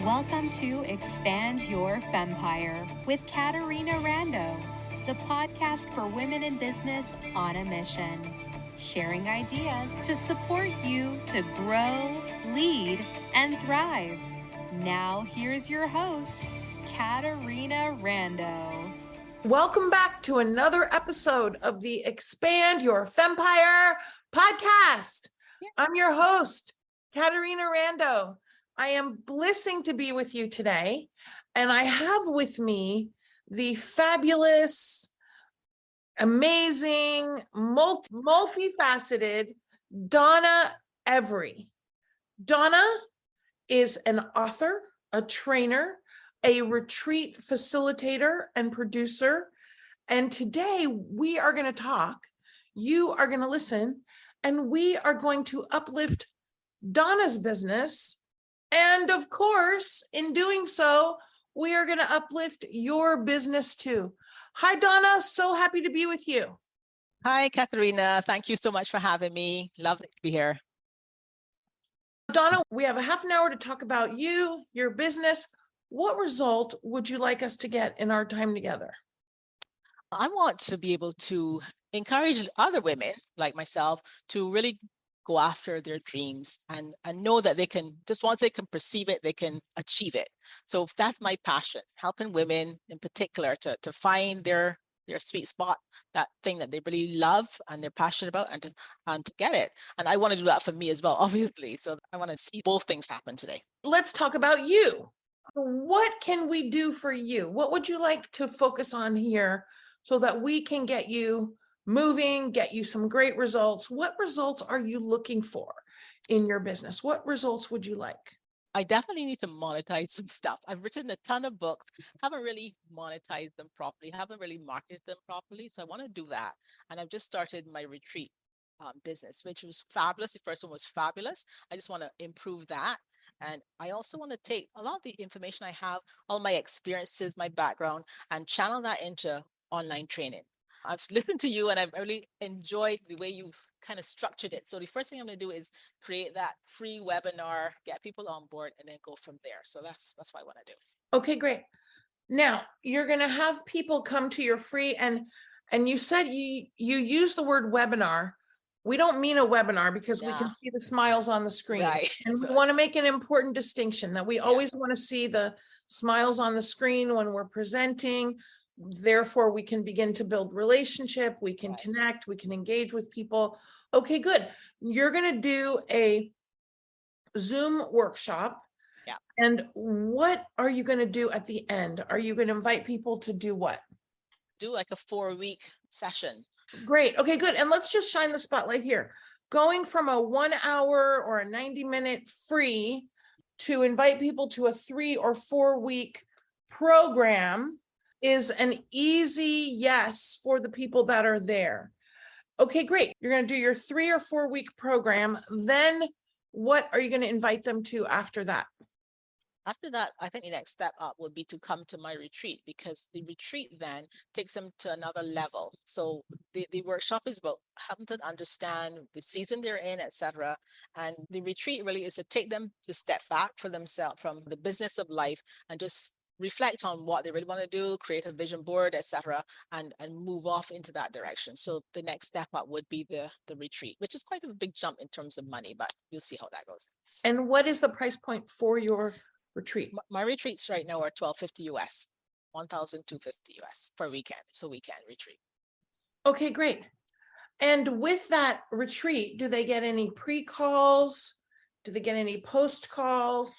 Welcome to Expand Your Fempire with Caterina Rando, the podcast for women in business on a mission, sharing ideas to support you to grow, lead, and thrive. Now, here's your host, Caterina Rando. Welcome back to another episode of the Expand Your Fempire podcast. I'm your host, Caterina Rando. I am blessing to be with you today, and I have with me the fabulous, amazing, multifaceted Donna Every. Donna is an author, a trainer, a retreat facilitator and producer. And today we are going to talk, you are going to listen, and we are going to uplift Donna's business. And of course, in doing so, we are going to uplift your business too. Hi, Donna. So happy to be with you. Hi, Caterina. Thank you so much for having me. Lovely to be here. Donna, we have a half an hour to talk about you, your business. What result would you like us to get in our time together? I want to be able to encourage other women like myself to really go after their dreams and know that they can, just once they can perceive it, they can achieve it. So that's my passion, helping women in particular to find their sweet spot, that thing that they really love and they're passionate about, and to get it. And I want to do that for me as well, obviously. So I want to see both things happen today. Let's talk about you. What can we do for you? What would you like to focus on here so that we can get you moving, get you some great results? What results are you looking for in your business? What results would you like? I definitely need to monetize some stuff. I've written a ton of books, haven't really monetized them properly, haven't really marketed them properly. So I want to do that. And I've just started my retreat business, which was fabulous. The first one was fabulous. I just want to improve that. And I also want to take a lot of the information I have, all my experiences, my background, and channel that into online training. I've listened to you and I've really enjoyed the way you kind of structured it. So the first thing I'm going to do is create that free webinar, get people on board, and then go from there. So that's what I want to do. Okay, great. Now you're going to have people come to your free, and you said you use the word webinar. We don't mean a webinar because we can see the smiles on the screen. Right. And we want to make an important distinction that we always want to see the smiles on the screen when we're presenting. Therefore, we can begin to build relationship. We can connect. We can engage with people. Okay, good. You're going to do a Zoom workshop. Yeah. And what are you going to do at the end? Are you going to invite people to do what? Do like a 4-week session. Great. Okay, good. And let's just shine the spotlight here. Going from a 1 hour or a 90-minute free to invite people to a 3 or 4 week program is an easy yes for the people that are there. Okay, great. You're going to do your 3 or 4 week program. Then what are you going to invite them to after that? After that, I think the next step up would be to come to my retreat, because the retreat then takes them to another level. So the workshop is about helping them understand the season they're in, etc. And the retreat really is to take them to step back for themselves from the business of life and just reflect on what they really want to do, create a vision board, etc., and move off into that direction. So the next step up would be the retreat, which is quite a big jump in terms of money, but you'll see how that goes. And what is the price point for your retreat? My retreats right now are $1,250 US, $1,250 US for weekend. So weekend retreat. Okay, great. And with that retreat, do they get any pre-calls? Do they get any post calls?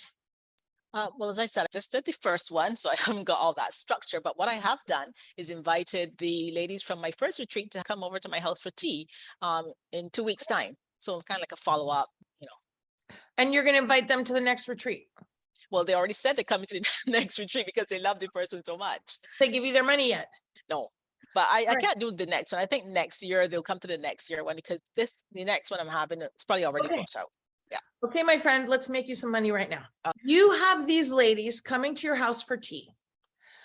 Well, as I said, I just did the first one, so I haven't got all that structure. But what I have done is invited the ladies from my first retreat to come over to my house for tea in 2 weeks' time. So kind of like a follow-up, And you're going to invite them to the next retreat? Well, they already said they're coming to the next retreat because they love the person so much. They give you their money yet? No, but I can't do the next one. I think next year they'll come to the next year one, because the next one I'm having, it's probably already booked out. Yeah. Okay, my friend, let's make you some money right now. You have these ladies coming to your house for tea.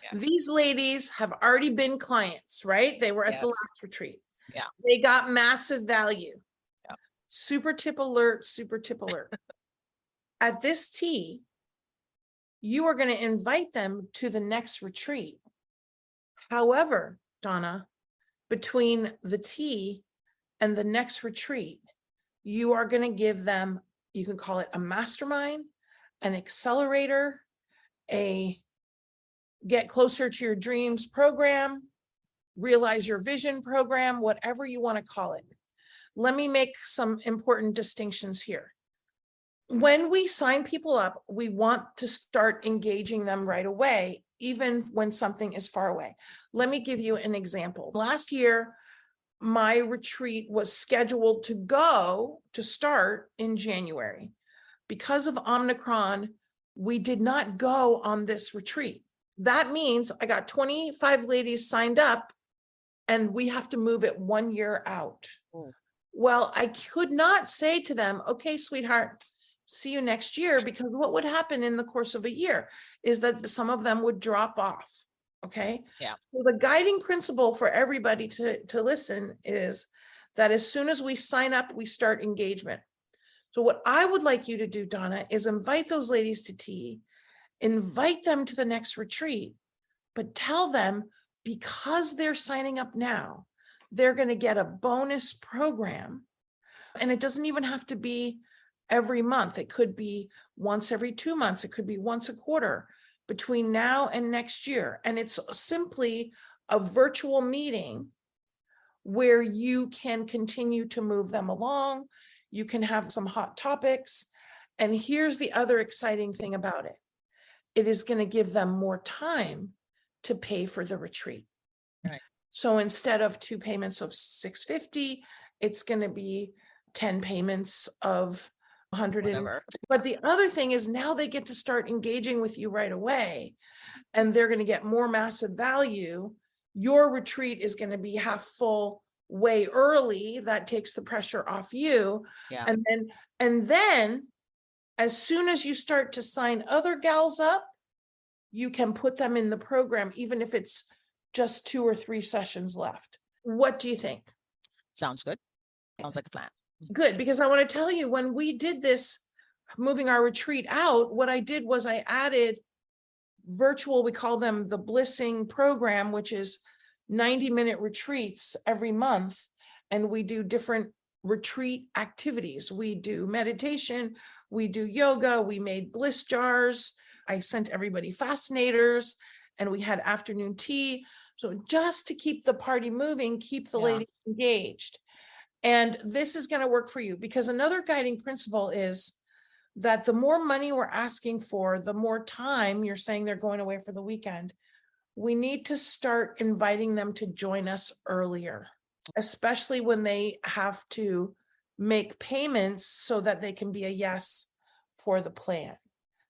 Yeah. These ladies have already been clients, right? They were at the last retreat. Yeah. They got massive value. Yeah. Super tip alert, super tip alert. At this tea, you are going to invite them to the next retreat. However, Donna, between the tea and the next retreat, you are going to give them, you can call it a mastermind, an accelerator, a get closer to your dreams program, realize your vision program, whatever you want to call it. Let me make some important distinctions here. When we sign people up, we want to start engaging them right away, even when something is far away. Let me give you an example. Last year, my retreat was scheduled to start in January. Because of Omicron, we did not go on this retreat. That means I got 25 ladies signed up and we have to move it 1 year out. Oh. Well, I could not say to them, okay, sweetheart, see you next year, because what would happen in the course of a year is that some of them would drop off. Okay. Yeah. So the guiding principle for everybody to listen is that as soon as we sign up, we start engagement. So what I would like you to do, Donna, is invite those ladies to tea, invite them to the next retreat, but tell them, because they're signing up now, they're going to get a bonus program. And it doesn't even have to be every month. It could be once every 2 months. It could be once a quarter between now and next year. And it's simply a virtual meeting where you can continue to move them along. You can have some hot topics. And here's the other exciting thing about it. It is going to give them more time to pay for the retreat. Right. So instead of 2 payments of $650, it's going to be 10 payments of 100. But the other thing is now they get to start engaging with you right away, and they're going to get more massive value. Your retreat is going to be half full way early. That takes the pressure off you. Yeah. And then as soon as you start to sign other gals up, you can put them in the program, even if it's just 2 or 3 sessions left. What do you think? Sounds good. Sounds like a plan. Good, because I want to tell you, when we did this, moving our retreat out, what I did was I added virtual, we call them the Blissing program, which is 90-minute retreats every month. And we do different retreat activities. We do meditation, we do yoga, we made bliss jars. I sent everybody fascinators, and we had afternoon tea. So just to keep the party moving, keep the ladies engaged. And this is going to work for you, because another guiding principle is that the more money we're asking for, the more time you're saying they're going away for the weekend. We need to start inviting them to join us earlier, especially when they have to make payments so that they can be a yes for the plan.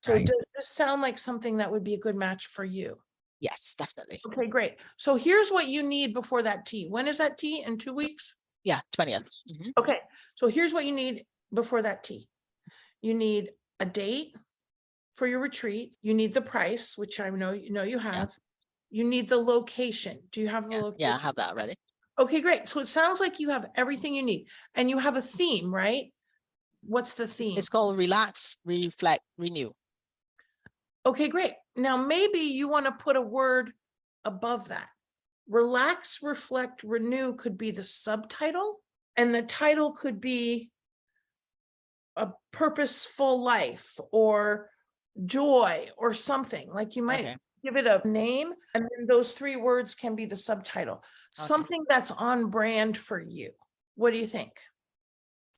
So Right. does this sound like something that would be a good match for you? Yes, definitely. Okay, great. So here's what you need before that tea. When is that tea? In 2 weeks? Yeah, 20th. Okay, so here's what you need before that tea. You need a date for your retreat. You need the price, which I know you have. Yeah. You need the location. Do you have the Yeah, location? I have that already. Okay, great. So it sounds like you have everything you need, and you have a theme, right? What's the theme? It's called Relax, Reflect, Renew. Okay, great. Now maybe you want to put a word above that. Relax, reflect, renew could be the subtitle, and the title could be a purposeful life or joy or something. Like you might give it a name, and then those 3 words can be the subtitle. Something that's on brand for you. What do you think?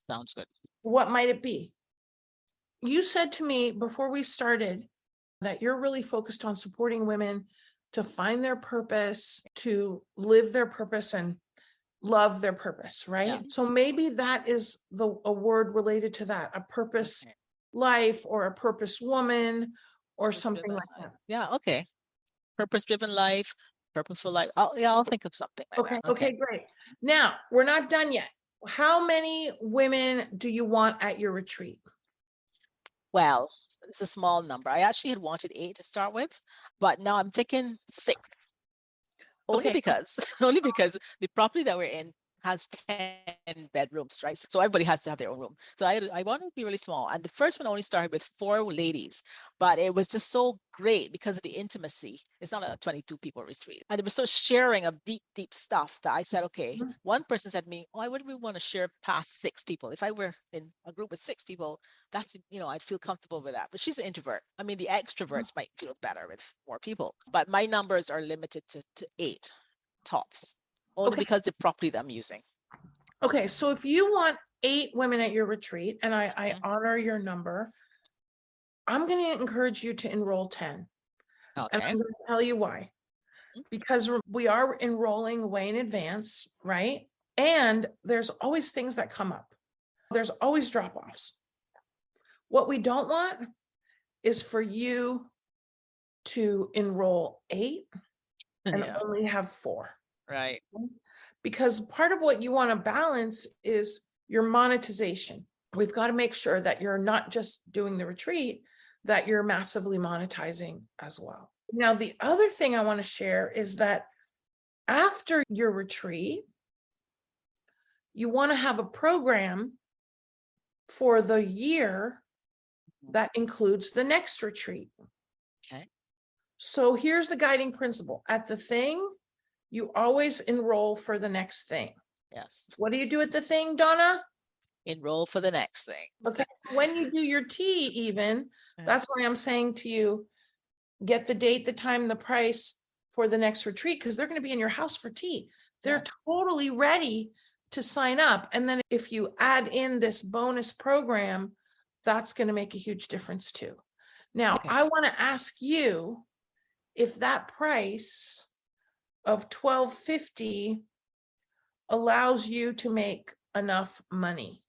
Sounds good. What might it be? You said to me before we started that you're really focused on supporting women to find their purpose, to live their purpose and love their purpose, right? Yeah. So maybe that is a word related to that, a purpose life or a purpose woman or something like that. Yeah, okay. Purpose-driven life, purposeful life. I'll think of something like that. Okay, great. Now, we're not done yet. How many women do you want at your retreat? Well, it's a small number. I actually had wanted 8 to start with, but now I'm thinking 6. Only because the property that we're in has 10 bedrooms, right? So everybody has to have their own room. So I wanted to be really small. And the first one only started with 4 ladies, but it was just so great because of the intimacy. It's not a 22 people retreat. And it was so sharing of deep, deep stuff that I said, okay, one person said to me, oh, I wouldn't really want to share past 6 people. If I were in a group with 6 people, that's, I'd feel comfortable with that. But she's an introvert. I mean, the extroverts might feel better with more people, but my numbers are limited to 8 tops. Only because the property that I'm using. Okay, so if you want 8 women at your retreat, and I honor your number, I'm going to encourage you to enroll 10. And Okay. I'm going to tell you why. Because we are enrolling way in advance, right? And there's always things that come up. There's always drop-offs. What we don't want is for you to enroll 8 and only have 4. Right. Because part of what you want to balance is your monetization. We've got to make sure that you're not just doing the retreat, that you're massively monetizing as well. Now, the other thing I want to share is that after your retreat, you want to have a program for the year that includes the next retreat. Okay. So here's the guiding principle. At the thing, you always enroll for the next thing. Yes. What do you do at the thing, Donna? Enroll for the next thing. Okay. When you do your tea, even, that's why I'm saying to you, get the date, the time, the price for the next retreat, because they're going to be in your house for tea. They're totally ready to sign up. And then if you add in this bonus program, that's going to make a huge difference too. Now, I want to ask you if that price of $1,250 allows you to make enough money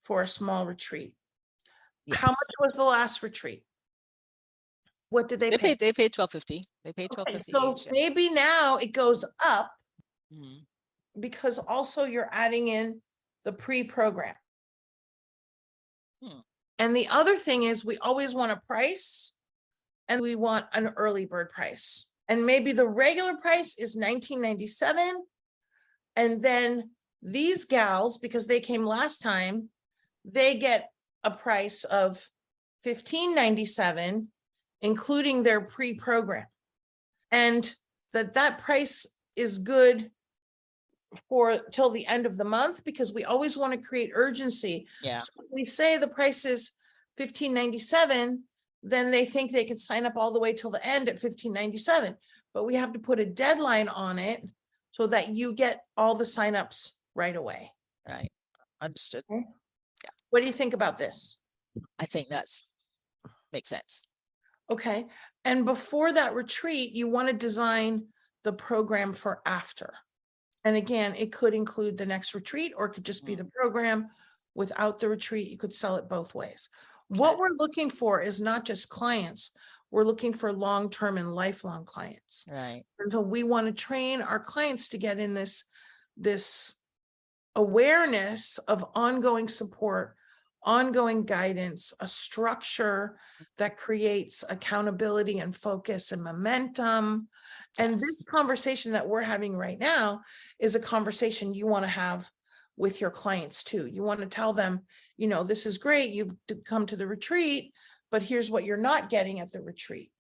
for a small retreat. Yes. How much was the last retreat? What did they pay? They paid $1,250. They paid $1,250. So each. maybe now it goes up Mhm. because also you're adding in the pre-program. And the other thing is we always want a price and we want an early bird price. And maybe the regular price is $19.97. And then these gals, because they came last time, they get a price of $15.97, including their pre-program. And that price is good for till the end of the month, because we always want to create urgency. Yeah. So if we say the price is $15.97, then they think they could sign up all the way till the end at $15.97. But we have to put a deadline on it so that you get all the signups right away. Right. Understood. Okay. Yeah. What do you think about this? I think makes sense. Okay. And before that retreat, you want to design the program for after. And again, it could include the next retreat, or it could just be the program without the retreat. You could sell it both ways. What we're looking for is not just clients. We're looking for long-term and lifelong clients. Right. And so we want to train our clients to get in this awareness of ongoing support, ongoing guidance, a structure that creates accountability and focus and momentum. And this conversation that we're having right now is a conversation you want to have with your clients too. You want to tell them, this is great, you've come to the retreat, but here's what you're not getting at the retreat.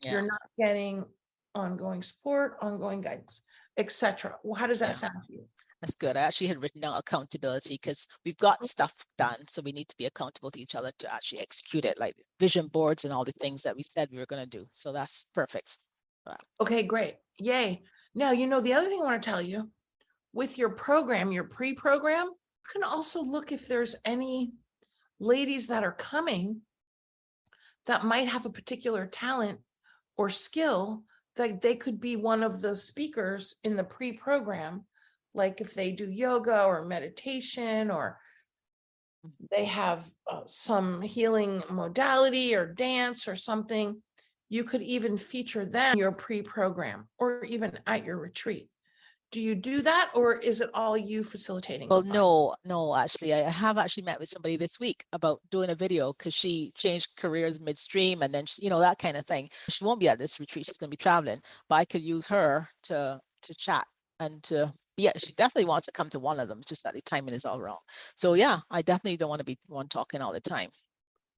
You're not getting ongoing support, ongoing guidance, etc. Well, how does that sound to you? That's good. I actually had written down accountability because we've got stuff done. So we need to be accountable to each other to actually execute it, like vision boards and all the things that we said we were going to do. So that's perfect. Wow. Okay, great. Yay. Now, the other thing I want to tell you, with your program, your pre-program, you can also look if there's any ladies that are coming that might have a particular talent or skill that they could be one of the speakers in the pre-program. Like if they do yoga or meditation, or they have some healing modality or dance or something, you could even feature them in your pre-program or even at your retreat. Do you do that, or is it all you facilitating? Well, no, actually, I have actually met with somebody this week about doing a video because she changed careers midstream, and then, that kind of thing. She won't be at this retreat. She's going to be traveling, but I could use her to chat and to Yeah, she definitely wants to come to one of them. It's just that the timing is all wrong. So yeah, I definitely don't want to be one talking all the time.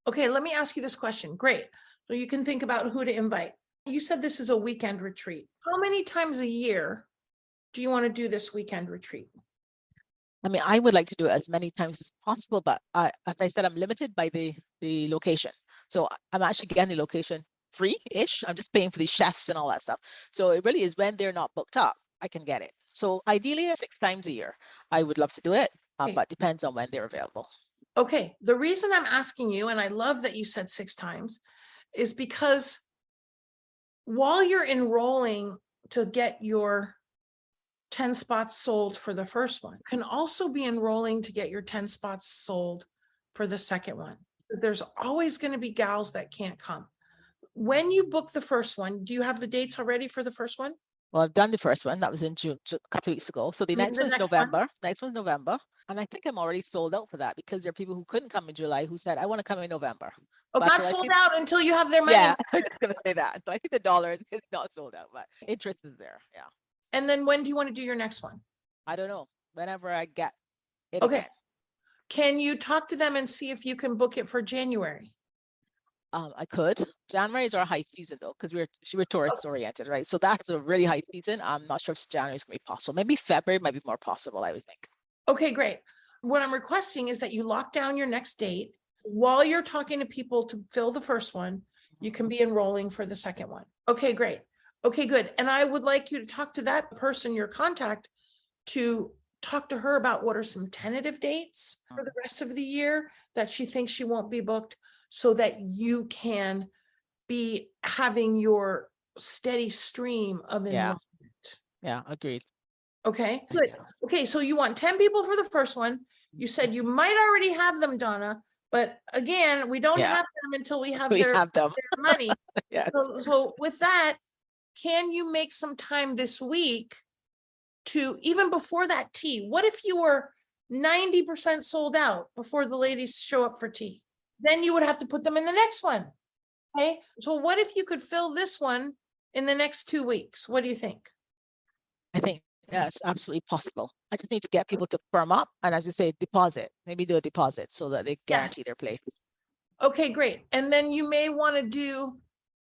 Okay, let me ask you this question. Great. So you can think about who to invite. You said this is a weekend retreat. How many times a year do you want to do this weekend retreat? I mean, I would like to do it as many times as possible, but as I said, I'm limited by the location. So I'm actually getting the location free-ish. I'm just paying for the chefs and all that stuff. So it really is when they're not booked up, I can get it. So ideally 6 times a year, I would love to do it, Okay. but depends on when they're available. Okay, the reason I'm asking you, and I love that you said 6 times, is because while you're enrolling to get your 10 spots sold for the first one, you can also be enrolling to get your 10 spots sold for the second one. There's always going to be gals that can't come. When you book the first one, do you have the dates already for the first one? Well, I've done the first one. That was in June, a couple of weeks ago. So the And next the one's next one? November. Next one's November. And I think I'm already sold out for that because there are people who couldn't come in July who said, I want to come in November. Oh, But not so I sold think, out until you have their money. yeah, I'm just going to say that. So I think the dollar is not sold out, but interest is there. Yeah. And then when do you want to do your next one? I don't know. Whenever I get it Okay. again. Can you talk to them and see if you can book it for January? I could. January is our high season though, because we're tourist oriented, right? So that's a really high season. I'm not sure if January is gonna be possible. Maybe February might be more possible, I would think. Okay, great. What I'm requesting is that you lock down your next date. While you're talking to people to fill the first one, you can be enrolling for the second one. Okay, great. Okay, good. And I would like you to talk to that person, your contact, to talk to her about what are some tentative dates for the rest of the year that she thinks she won't be booked, so that you can be having your steady stream of enrollment. Yeah, agreed. Okay, good. Yeah. Okay, so you want 10 people for the first one. You said you might already have them, Donna, but again, we don't Yeah. have them until we have We their have them. money. Yeah. So with that, can you make some time this week to, even before that tea? What if you were 90% sold out before the ladies show up for tea? Then you would have to put them in the next one. Okay, so what if you could fill this one in the next 2 weeks? What do you think? I think that's absolutely possible. I just need to get people to firm up and, as you say, deposit. Maybe do a deposit so that they guarantee their place. Okay, great. And then you may want to do,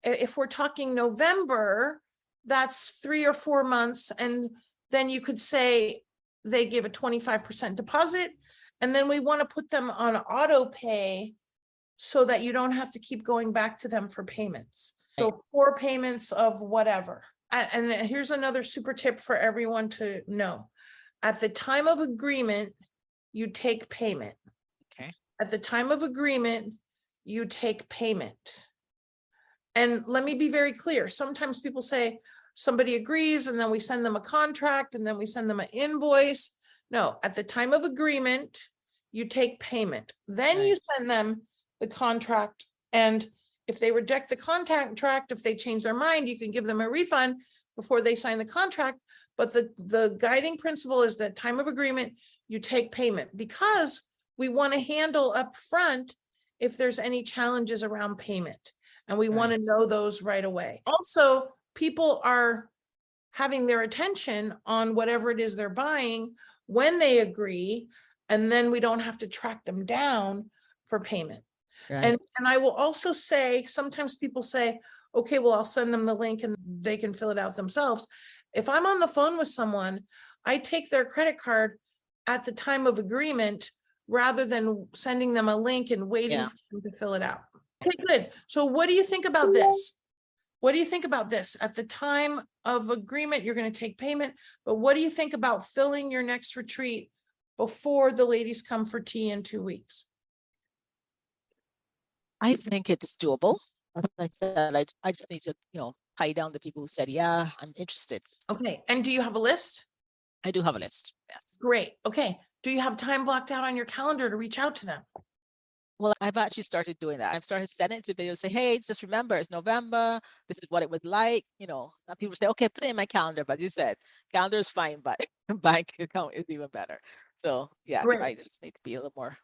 if we're talking November, that's 3 or 4 months. And then you could say they give a 25% deposit, and then we want to put them on auto pay so that you don't have to keep going back to them for payments. So 4 payments of whatever. And here's another super tip for everyone to know. At the time of agreement, you take payment. Okay. At the time of agreement, you take payment. And let me be very clear. Sometimes people say somebody agrees and then we send them a contract and then we send them an invoice. No, at the time of agreement, you take payment. Then you send them the contract. And if they reject the contract, if they change their mind, you can give them a refund before they sign the contract. But the guiding principle is that time of agreement, you take payment, because we want to handle up front if there's any challenges around payment. And we want to know those right away. Also, people are having their attention on whatever it is they're buying when they agree, and then we don't have to track them down for payment. And I will also say, sometimes people say, okay, well, I'll send them the link and they can fill it out themselves. If I'm on the phone with someone, I take their credit card at the time of agreement rather than sending them a link and waiting for them to fill it out. Okay, good. So what do you think about this? What do you think about this? At the time of agreement, you're going to take payment, but what do you think about filling your next retreat before the ladies come for tea in 2 weeks? I think it's doable. As I said, I just need to, tie down the people who said, yeah, I'm interested. Okay. And do you have a list? I do have a list. Yes. Great. Okay. Do you have time blocked out on your calendar to reach out to them? Well, I've actually started doing that. I've started sending it to videos, say, hey, just remember, it's November. This is what it was like. People say, okay, put it in my calendar. But you said calendar is fine, but bank account is even better. So yeah, Great. I just need to be a little more.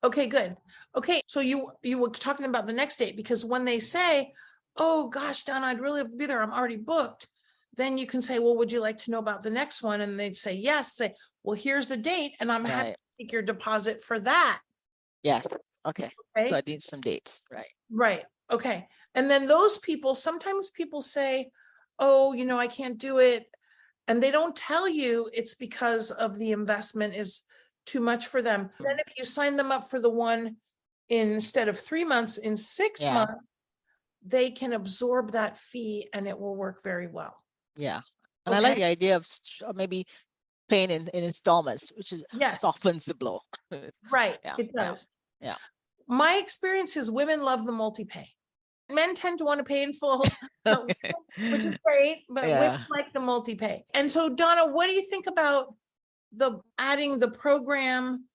Okay, good. Okay, so you were talking about the next date, because when they say, oh gosh, Donna, I'd really have to be there, I'm already booked, then you can say, well, would you like to know about the next one? And they'd say, yes. Say, well, here's the date and I'm happy Right. to take your deposit for that. Yes. Okay. So Okay. I need some dates. Right. Right. Okay. And then those people, sometimes people say, oh, I can't do it. And they don't tell you it's because of the investment is too much for them. Then if you sign them up for the one instead of 3 months, in 6 Yeah. months, they can absorb that fee and it will work very well. Yeah. And I like Okay. the idea of maybe paying in installments, which is Yes. softens the blow. Right. Yeah. It does. Yeah. My experience is women love the multi-pay. Men tend to want to pay in full, which is great, but women Yeah. like the multi-pay. And so, Donna, what do you think about adding the program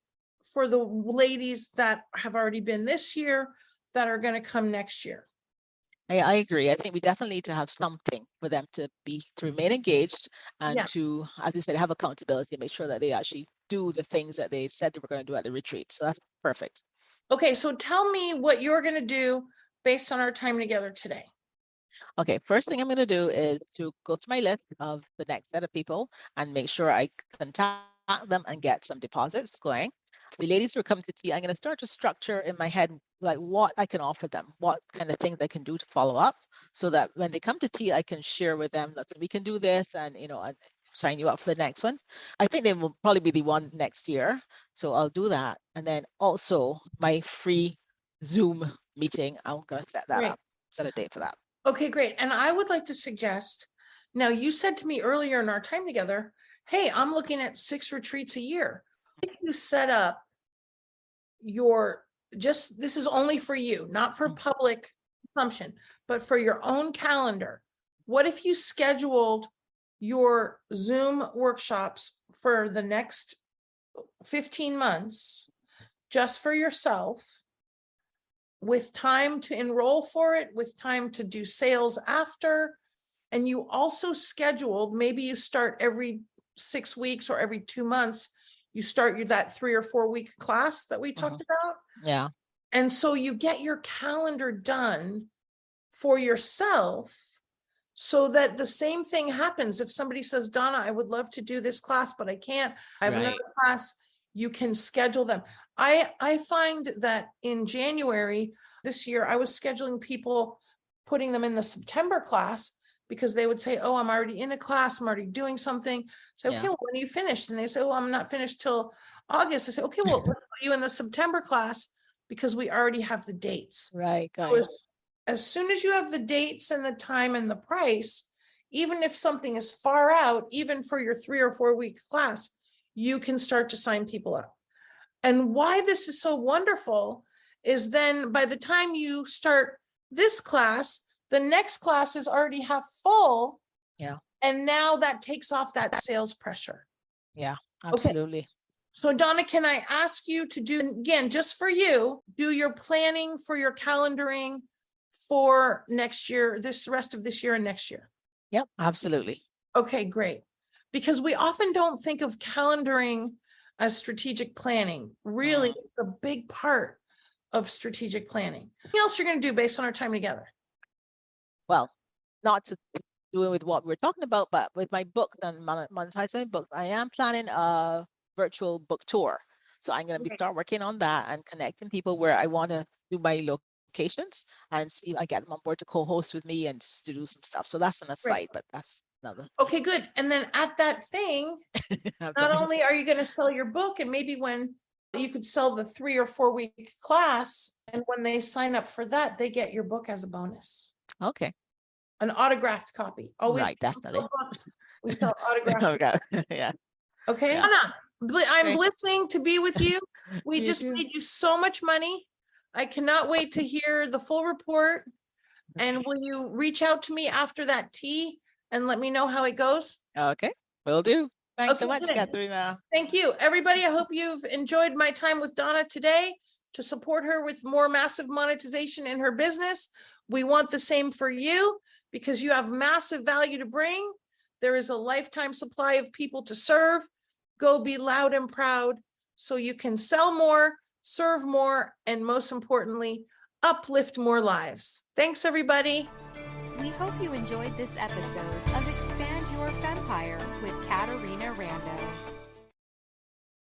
for the ladies that have already been this year that are going to come next year? I agree. I think we definitely need to have something for them to remain engaged and Yeah. to, as you said, have accountability and make sure that they actually do the things that they said they were going to do at the retreat. So that's perfect. Okay, so tell me what you're going to do based on our time together today. Okay, first thing I'm going to do is to go to my list of the next set of people and make sure I contact them and get some deposits going. The ladies who come to tea, I'm going to start to structure in my head like what I can offer them, what kind of things I can do to follow up, so that when they come to tea, I can share with them that we can do this and and sign you up for the next one. I think they will probably be the one next year, so I'll do that. And then also my free Zoom meeting, I'm going to set that Great. up, set a date for that. Okay, great. And I would like to suggest, now you said to me earlier in our time together, hey, I'm looking at 6 retreats a year. If you set up this is only for you, not for public consumption, but for your own calendar. What if you scheduled your Zoom workshops for the next 15 months just for yourself, with time to enroll for it, with time to do sales after, and you also scheduled, maybe you start every 6 weeks or every 2 months, you start that 3 or 4 week class that we talked about. Yeah. And so you get your calendar done for yourself so that the same thing happens. If somebody says, Donna, I would love to do this class, but I can't, I have another class, you can schedule them. I find that in January this year, I was scheduling people, putting them in the September class because they would say, oh, I'm already in a class, I'm already doing something. So, okay, well, when are you finished? And they say, oh, I'm not finished till August. I say, okay, well, let's put you in the September class because we already have the dates. Right. So as soon as you have the dates and the time and the price, even if something is far out, even for your 3 or 4 week class, you can start to sign people up. And why this is so wonderful is then by the time you start this class, the next class is already half full. Yeah. And now that takes off that sales pressure. Yeah, absolutely. Okay. So Donna, can I ask you to do, again, just for you, do your planning for your calendaring for next year, this rest of this year and next year? Yep, absolutely. Okay, great. Because we often don't think of calendaring as strategic planning. Really, it's a big part of strategic planning. What else you're going to do based on our time together? Well, not to do it with what we're talking about, but with my book and monetizing my book, I am planning a virtual book tour. So I'm going to start working on that and connecting people where I want to do my locations and see if I get them on board to co-host with me and just to do some stuff. So that's on the side, but that's another. Okay, good. And then at that thing, not only are you going to sell your book, and maybe when you could sell the 3 or 4 week class, and when they sign up for that, they get your book as a bonus. Okay. An autographed copy. Always. Right, definitely. We sell autographed. Yeah. Okay. Yeah. Anna, I'm blessing to be with you. We just made you so much money. I cannot wait to hear the full report. And will you reach out to me after that tea and let me know how it goes? Okay, will do. Thanks so much, good. Caterina. Thank you. Everybody, I hope you've enjoyed my time with Donna today to support her with more massive monetization in her business. We want the same for you because you have massive value to bring. There is a lifetime supply of people to serve. Go be loud and proud so you can sell more, serve more, and most importantly, uplift more lives. Thanks, everybody. We hope you enjoyed this episode of Expand Your Fempire with Caterina Rando.